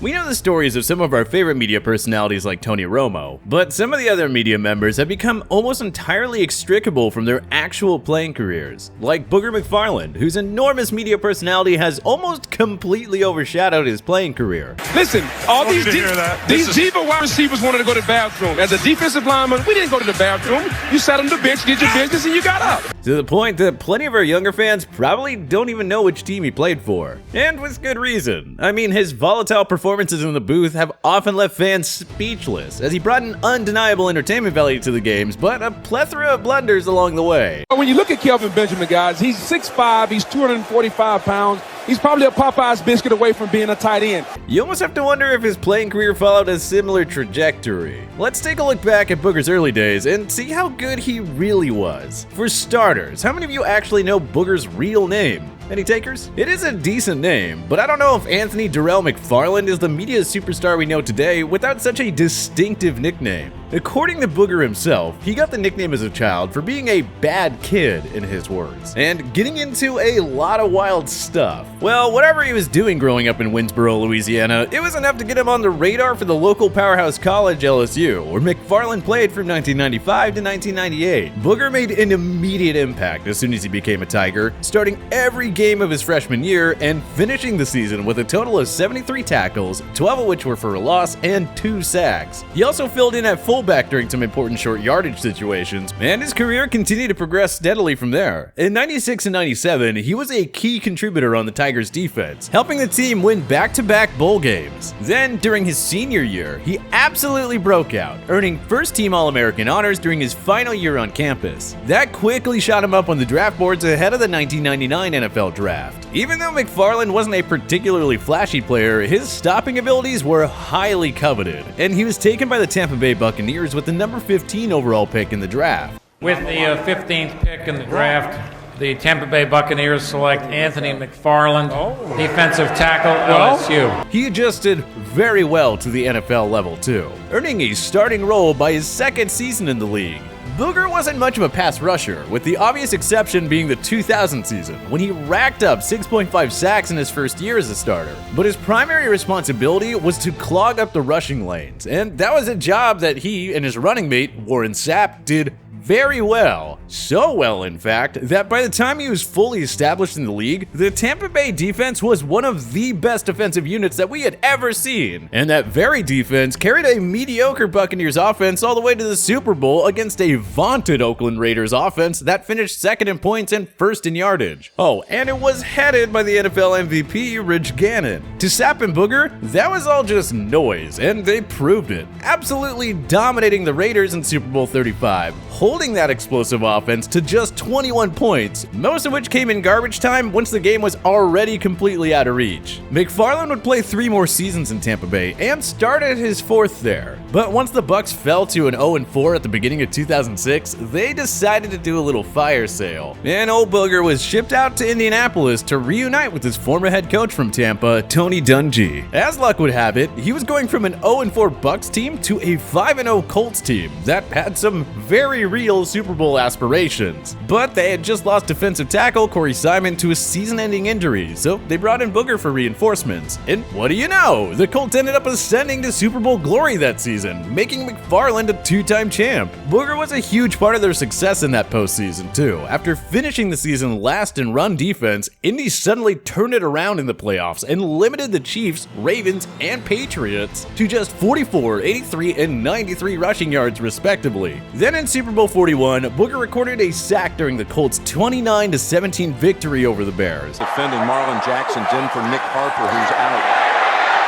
We know the stories of some of our favorite media personalities like Tony Romo, but some of the other media members have become almost entirely extricable from their actual playing careers, like Booger McFarland, whose enormous media personality has almost completely overshadowed his playing career. Listen, all these diva wide receivers wanted to go to the bathroom. As a defensive lineman, we didn't go to the bathroom. You sat on the bench, did your business, and you got up. To the point that plenty of our younger fans probably don't even know which team he played for. And with good reason. I mean, his volatile performances in the booth have often left fans speechless, as he brought an undeniable entertainment value to the games, but a plethora of blunders along the way. When you look at Kelvin Benjamin, guys, he's 6'5", he's 245 pounds. He's probably a Popeye's biscuit away from being a tight end. You almost have to wonder if his playing career followed a similar trajectory. Let's take a look back at Booger's early days and see how good he really was. For starters, how many of you actually know Booger's real name? Any takers? It is a decent name, but I don't know if Anthony Darrell McFarland is the media superstar we know today without such a distinctive nickname. According to Booger himself, he got the nickname as a child for being a bad kid, in his words, and getting into a lot of wild stuff. Well, whatever he was doing growing up in Winsboro, Louisiana, it was enough to get him on the radar for the local powerhouse college LSU, where McFarland played from 1995 to 1998. Booger made an immediate impact as soon as he became a Tiger, starting every game of his freshman year and finishing the season with a total of 73 tackles, 12 of which were for a loss, and 2 sacks. He also filled in at fullback during some important short yardage situations, and his career continued to progress steadily from there. In 96 and 97, he was a key contributor on the Tigers defense, helping the team win back-to-back bowl games. Then, during his senior year, he absolutely broke out, earning first-team All-American honors during his final year on campus. That quickly shot him up on the draft boards ahead of the 1999 NFL draft. Even though McFarland wasn't a particularly flashy player, his stopping abilities were highly coveted, and he was taken by the Tampa Bay Buccaneers with the number 15 overall pick in the draft. With the 15th pick in the draft, the Tampa Bay Buccaneers select Anthony McFarland, defensive tackle, LSU. He adjusted very well to the NFL level too, earning a starting role by his second season in the league. Booger wasn't much of a pass rusher, with the obvious exception being the 2000 season, when he racked up 6.5 sacks in his first year as a starter. But his primary responsibility was to clog up the rushing lanes, and that was a job that he and his running mate, Warren Sapp, did very well. So well, in fact, that by the time he was fully established in the league, the Tampa Bay defense was one of the best defensive units that we had ever seen. And that very defense carried a mediocre Buccaneers offense all the way to the Super Bowl against a vaunted Oakland Raiders offense that finished second in points and first in yardage. Oh, and it was headed by the NFL MVP, Rich Gannon. To Sapp and Booger, that was all just noise, and they proved it. Absolutely dominating the Raiders in Super Bowl 35, holding that explosive offense to just 21 points, most of which came in garbage time once the game was already completely out of reach. McFarland would play 3 more seasons in Tampa Bay and started his 4th there. But once the Bucs fell to an 0-4 at the beginning of 2006, they decided to do a little fire sale. And old Booger was shipped out to Indianapolis to reunite with his former head coach from Tampa, Tony Dungy. As luck would have it, he was going from an 0-4 Bucs team to a 5-0 Colts team that had some very real Super Bowl aspirations. But they had just lost defensive tackle Corey Simon to a season-ending injury, so they brought in Booger for reinforcements. And what do you know? The Colts ended up ascending to Super Bowl glory that season, making McFarland a 2-time champ. Booger was a huge part of their success in that postseason too. After finishing the season last in run defense, Indy suddenly turned it around in the playoffs and limited the Chiefs, Ravens, and Patriots to just 44, 83, and 93 rushing yards respectively. Then in Super Bowl 41, Booger recorded a sack during the Colts' 29-17 victory over the Bears. Defending Marlon Jackson's in for Nick Harper, who's out.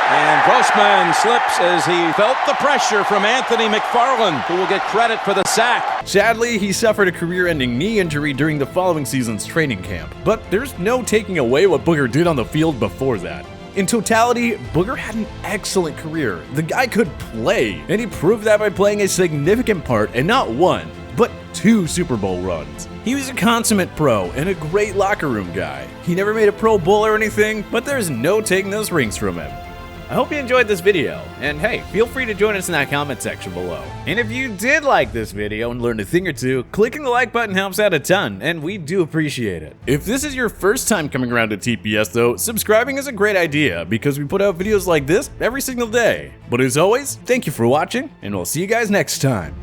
And Grossman slips as he felt the pressure from Anthony McFarland, who will get credit for the sack. Sadly, he suffered a career-ending knee injury during the following season's training camp, but there's no taking away what Booger did on the field before that. In totality, Booger had an excellent career. The guy could play, and he proved that by playing a significant part in not 1, but 2 Super Bowl runs. He was a consummate pro and a great locker room guy. He never made a Pro Bowl or anything, but there's no taking those rings from him. I hope you enjoyed this video, and hey, feel free to join us in that comment section below. And if you did like this video and learned a thing or two, clicking the like button helps out a ton, and we do appreciate it. If this is your first time coming around to TPS though, subscribing is a great idea because we put out videos like this every single day. But as always, thank you for watching, and we'll see you guys next time.